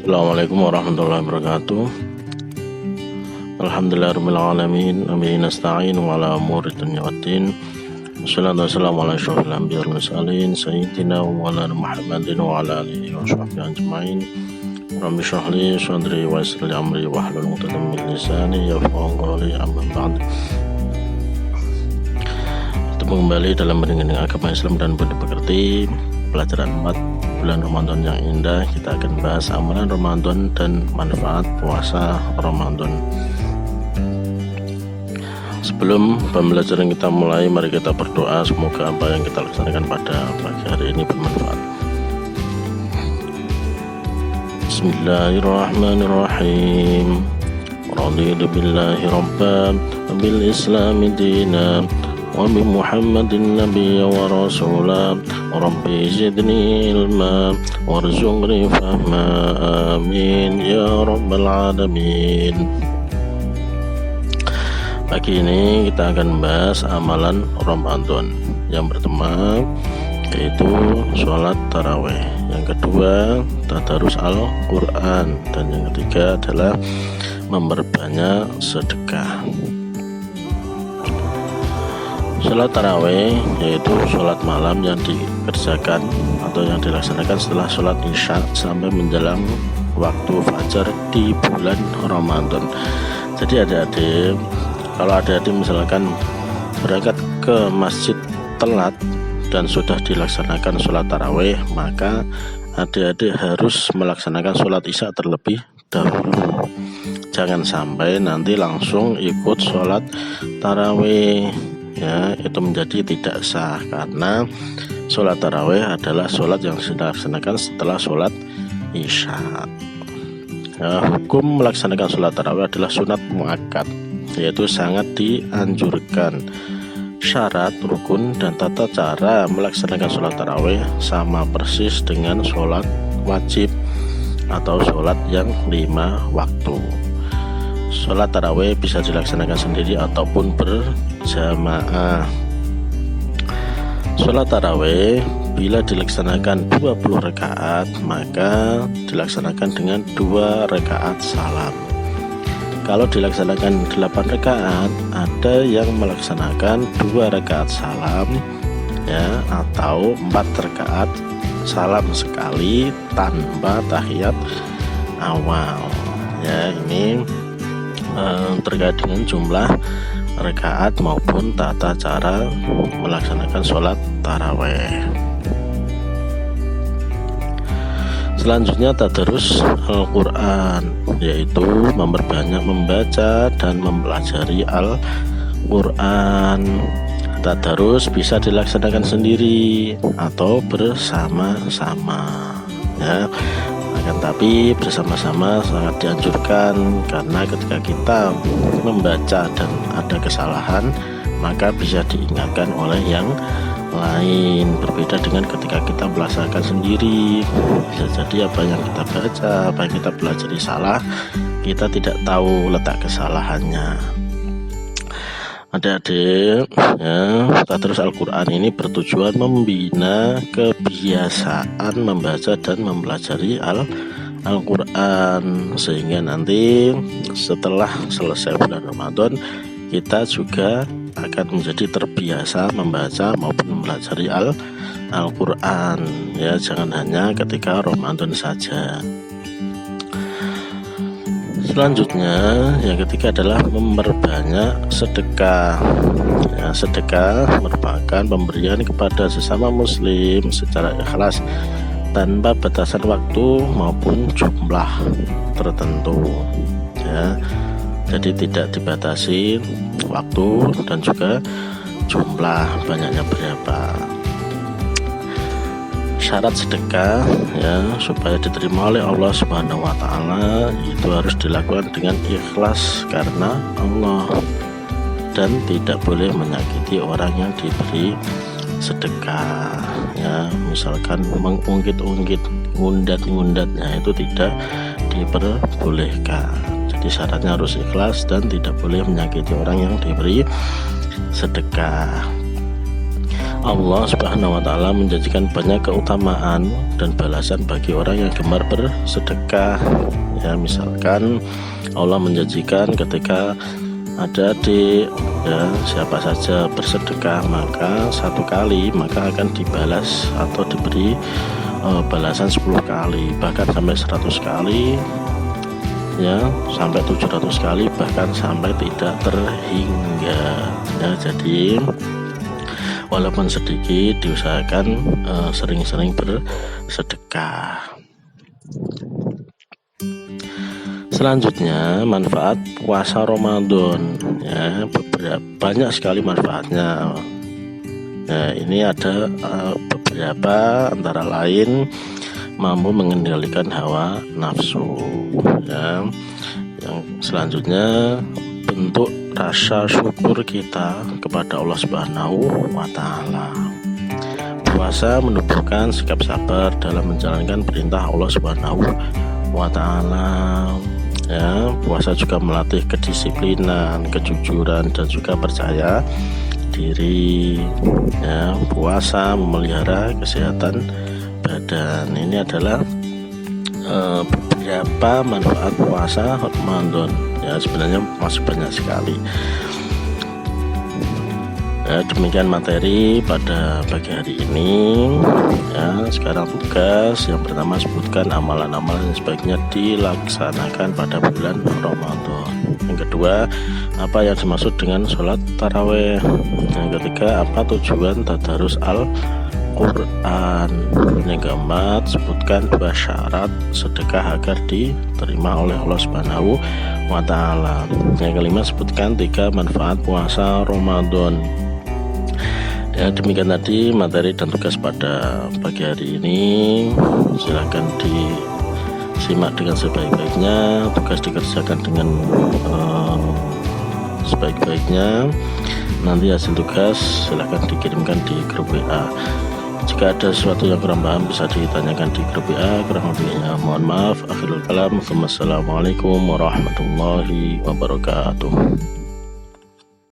Assalamualaikum warahmatullahi wabarakatuh. Alhamdulillahirabbil alamin, bihi nasta'in wa ala umuri dunya waddin. Wassalatu wassalamu ala asyrofil anbiya'i wal mursalin sayyidina wa maulana Muhammadin wa ala alihi wa sahbihi ajmain. Rabbi shrah li sadri wa yassir li amri wahlul 'uqdatam min lisani yafqahu qawli, amma ba'd. Ketemu kembali dalam mendengar agama Islam dan budi pekerti, pelajaran 4 bulan Ramadan yang indah. Kita akan bahas amalan Ramadan dan manfaat puasa Ramadan. Sebelum pembelajaran kita mulai, mari kita berdoa semoga apa yang kita laksanakan pada pagi hari ini bermanfaat. Bismillahirrahmanirrahim. Raditu billahi rabban wa bil islami dinan wa bi Muhammadin nabiyya wa rasula. Rabbi zidni ilma warzuqni fahma, amin ya rabbal alamin. Pagi ini kita akan membahas amalan Ramadan. Yang pertama yaitu sholat tarawih, yang kedua tadarus Al-Quran, dan yang ketiga adalah memperbanyak sedekah. Sholat tarawih yaitu sholat malam yang dikerjakan atau yang dilaksanakan setelah sholat isya sampai menjelang waktu fajar di bulan Ramadan. Jadi adik-adik, kalau adik-adik misalkan berangkat ke masjid telat dan sudah dilaksanakan sholat tarawih, maka adik-adik harus melaksanakan sholat isya terlebih dahulu. Jangan sampai nanti langsung ikut sholat tarawih, ya, itu menjadi tidak sah, karena sholat tarawih adalah sholat yang dilaksanakan setelah sholat isya. Hukum melaksanakan sholat tarawih adalah sunat muakkad, yaitu sangat dianjurkan. Syarat, rukun, dan tata cara melaksanakan sholat tarawih sama persis dengan sholat wajib atau sholat yang 5 waktu. Sholat tarawih bisa dilaksanakan sendiri ataupun berjamaah. Sholat tarawih bila dilaksanakan 20 rakaat, maka dilaksanakan dengan 2 rakaat salam. Kalau dilaksanakan 8 rakaat, ada yang melaksanakan 2 rakaat salam, ya, atau 4 rakaat salam sekali tanpa tahiyat awal. Ya, ini terkait dengan jumlah rakaat maupun tata cara melaksanakan sholat tarawih. Selanjutnya tadarus Al-Quran, yaitu memperbanyak membaca dan mempelajari Al-Quran. Tadarus bisa dilaksanakan sendiri atau bersama-sama, ya. Akan tapi bersama-sama sangat dianjurkan, karena ketika kita membaca dan ada kesalahan, maka bisa diingatkan oleh yang lain. Berbeda dengan ketika kita melaksanakan sendiri, bisa jadi apa yang kita baca, apa yang kita pelajari salah, kita tidak tahu letak kesalahannya. Adik-adik, ya, tadarus Al-Quran ini bertujuan membina kebiasaan membaca dan mempelajari Al-Quran, sehingga nanti setelah selesai bulan Ramadan kita juga akan menjadi terbiasa membaca maupun mempelajari Al-Quran, ya, jangan hanya ketika Ramadan saja. Selanjutnya yang ketiga adalah memperbanyak sedekah. Ya, sedekah merupakan pemberian kepada sesama muslim secara ikhlas tanpa batasan waktu maupun jumlah tertentu, ya. Jadi tidak dibatasi waktu dan juga jumlah banyaknya berapa. Syarat sedekah, ya, supaya diterima oleh Allah Subhanahu wa Ta'ala, itu harus dilakukan dengan ikhlas karena Allah, dan tidak boleh menyakiti orang yang diberi sedekah, ya. Misalkan mengungkit-ungkit, ngundat-ngundatnya, itu tidak diperbolehkan. Jadi syaratnya harus ikhlas dan tidak boleh menyakiti orang yang diberi sedekah. Allah Subhanahu wa Ta'ala menjanjikan banyak keutamaan dan balasan bagi orang yang gemar bersedekah. Ya, misalkan Allah menjanjikan ketika ada adik, ya, siapa saja bersedekah maka 1 kali maka akan dibalas atau diberi balasan 10 kali, bahkan sampai 100 kali, ya, sampai 700 kali, bahkan sampai tidak terhingga. Ya, jadi walaupun sedikit diusahakan sering-sering bersedekah. Selanjutnya manfaat puasa Ramadan, ya, banyak sekali manfaatnya. Nah, ini ada beberapa, antara lain mampu mengendalikan hawa nafsu, ya. Yang selanjutnya bentuk rasa syukur kita kepada Allah Subhanahu wa Ta'ala. Puasa menumbuhkan sikap sabar dalam menjalankan perintah Allah Subhanahu wa Ta'ala. Ya, puasa juga melatih kedisiplinan, kejujuran, dan juga percaya diri. Ya, puasa memelihara kesehatan badan. Ini adalah beberapa manfaat puasa Ramadan. Ya, sebenarnya masih banyak sekali. Ya, demikian materi pada pagi hari ini. Ya, sekarang tugas yang pertama, sebutkan amalan-amalan yang sebaiknya dilaksanakan pada bulan Ramadan. Yang kedua, apa yang dimaksud dengan sholat taraweh. Yang ketiga, apa tujuan tadarus Al-Quran. Yang keempat, sebutkan 2 syarat sedekah agar diterima oleh Allah Subhanahu wa Ta'ala. Yang kelima, sebutkan 3 manfaat puasa Ramadan. Ya, demikian tadi materi dan tugas pada pagi hari ini. Silakan disimak dengan sebaik-baiknya, tugas dikerjakan dengan sebaik-baiknya. Nanti hasil tugas silakan dikirimkan di grup WA. Jika ada sesuatu yang kurang paham bisa ditanyakan di grup WA. Kurang lebihnya mohon maaf. Akhirul kalam. Wassalamualaikum warahmatullahi wabarakatuh.